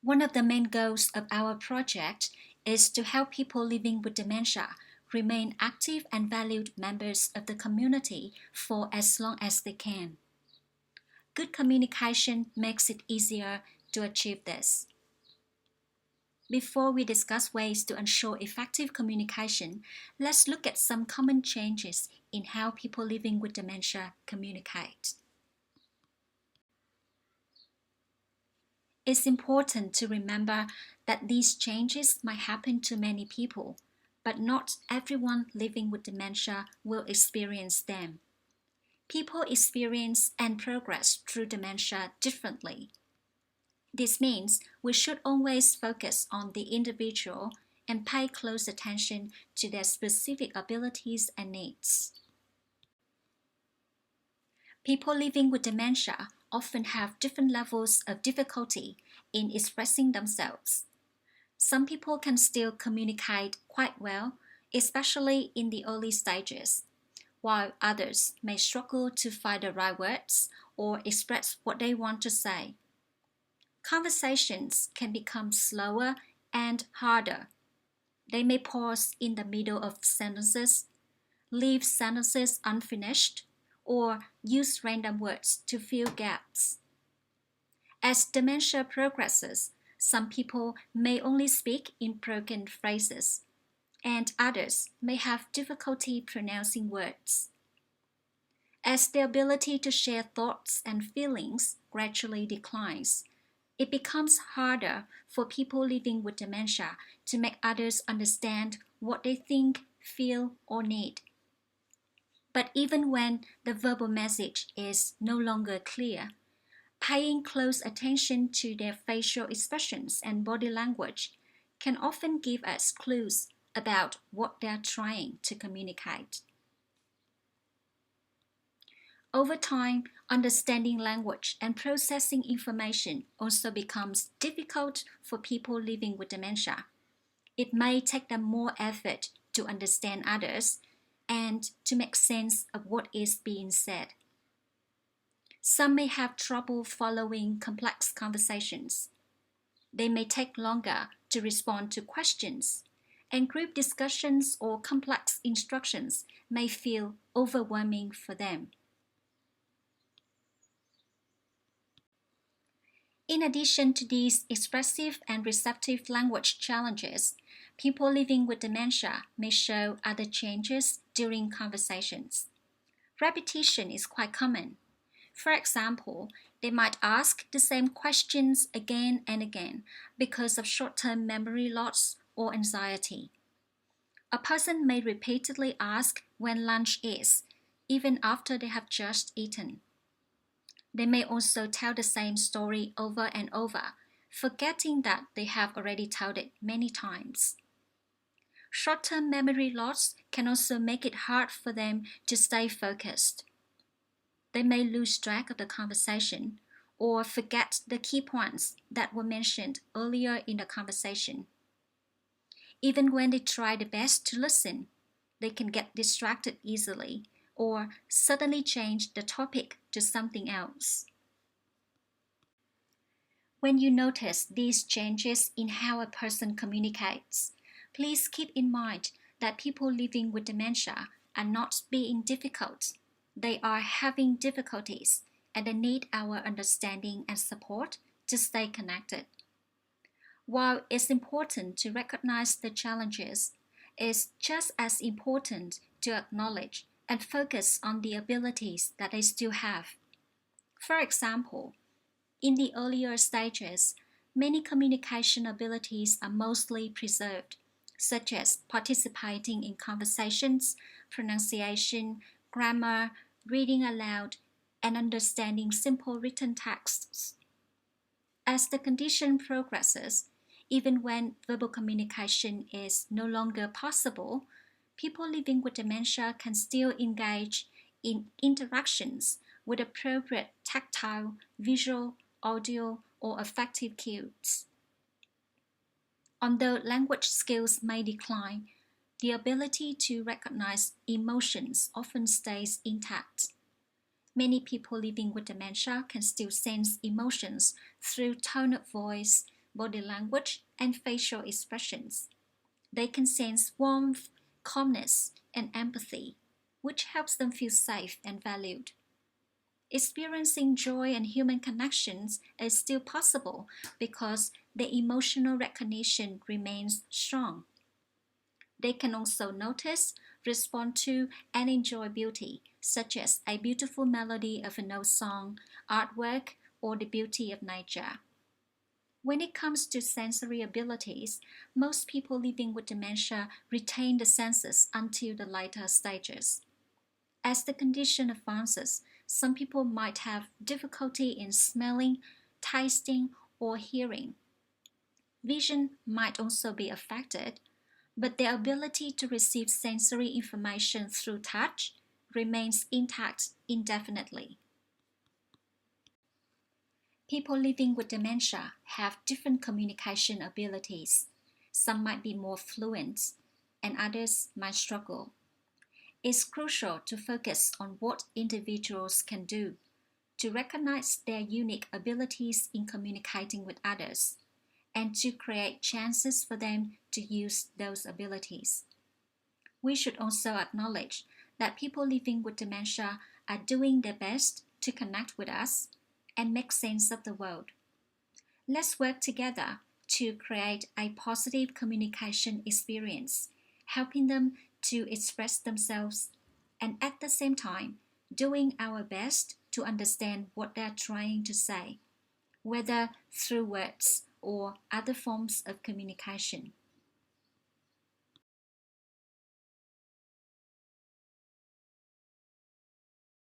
One of the main goals of our project is to help people living with dementia remain active and valued members of the community for as long as they can. Good communication makes it easier to achieve this. Before we discuss ways to ensure effective communication, let's look at some common changes in how people living with dementia communicate. It's important to remember that these changes might happen to many people, but not everyone living with dementia will experience them. People experience and progress through dementia differently. This means we should always focus on the individual and pay close attention to their specific abilities and needs. People living with dementia often have different levels of difficulty in expressing themselves. Some people can still communicate quite well, especially in the early stages, while others may struggle to find the right words or express what they want to say. Conversations can become slower and harder. They may pause in the middle of sentences, leave sentences unfinished, or use random words to fill gaps. As dementia progresses, some people may only speak in broken phrases, and others may have difficulty pronouncing words. As the ability to share thoughts and feelings gradually declines, it becomes harder for people living with dementia to make others understand what they think, feel, or need. But even when the verbal message is no longer clear, paying close attention to their facial expressions and body language can often give us clues about what they are trying to communicate. Over time, understanding language and processing information also becomes difficult for people living with dementia. It may take them more effort to understand others and to make sense of what is being said. Some may have trouble following complex conversations. They may take longer to respond to questions, and group discussions or complex instructions may feel overwhelming for them. In addition to these expressive and receptive language challenges, people living with dementia may show other changes during conversations. Repetition is quite common. For example, they might ask the same questions again and again because of short-term memory loss or anxiety. A person may repeatedly ask when lunch is, even after they have just eaten. They may also tell the same story over and over, forgetting that they have already told it many times. Short-term memory loss can also make it hard for them to stay focused. They may lose track of the conversation or forget the key points that were mentioned earlier in the conversation. Even when they try their best to listen, they can get distracted easily or suddenly change the topic to something else. When you notice these changes in how a person communicates, please keep in mind that people living with dementia are not being difficult. They are having difficulties and they need our understanding and support to stay connected. While it's important to recognize the challenges, it's just as important to acknowledge and focus on the abilities that they still have. For example, in the earlier stages, many communication abilities are mostly preserved, such as participating in conversations, pronunciation, grammar, reading aloud, and understanding simple written texts. As the condition progresses, even when verbal communication is no longer possible, people living with dementia can still engage in interactions with appropriate tactile, visual, audio, or affective cues. Although language skills may decline, the ability to recognize emotions often stays intact. Many people living with dementia can still sense emotions through tone of voice, body language, and facial expressions. They can sense warmth, calmness, and empathy, which helps them feel safe and valued. Experiencing joy and human connections is still possible because their emotional recognition remains strong. They can also notice, respond to, and enjoy beauty, such as a beautiful melody of an old song, artwork, or the beauty of nature. When it comes to sensory abilities, most people living with dementia retain the senses until the later stages. As the condition advances, some people might have difficulty in smelling, tasting, or hearing. Vision might also be affected, but their ability to receive sensory information through touch remains intact indefinitely. People living with dementia have different communication abilities. Some might be more fluent, and others might struggle. It's crucial to focus on what individuals can do, to recognize their unique abilities in communicating with others, and to create chances for them to use those abilities. We should also acknowledge that people living with dementia are doing their best to connect with us and make sense of the world. Let's work together to create a positive communication experience, helping them to express themselves and at the same time doing our best to understand what they're trying to say, whether through words or other forms of communication.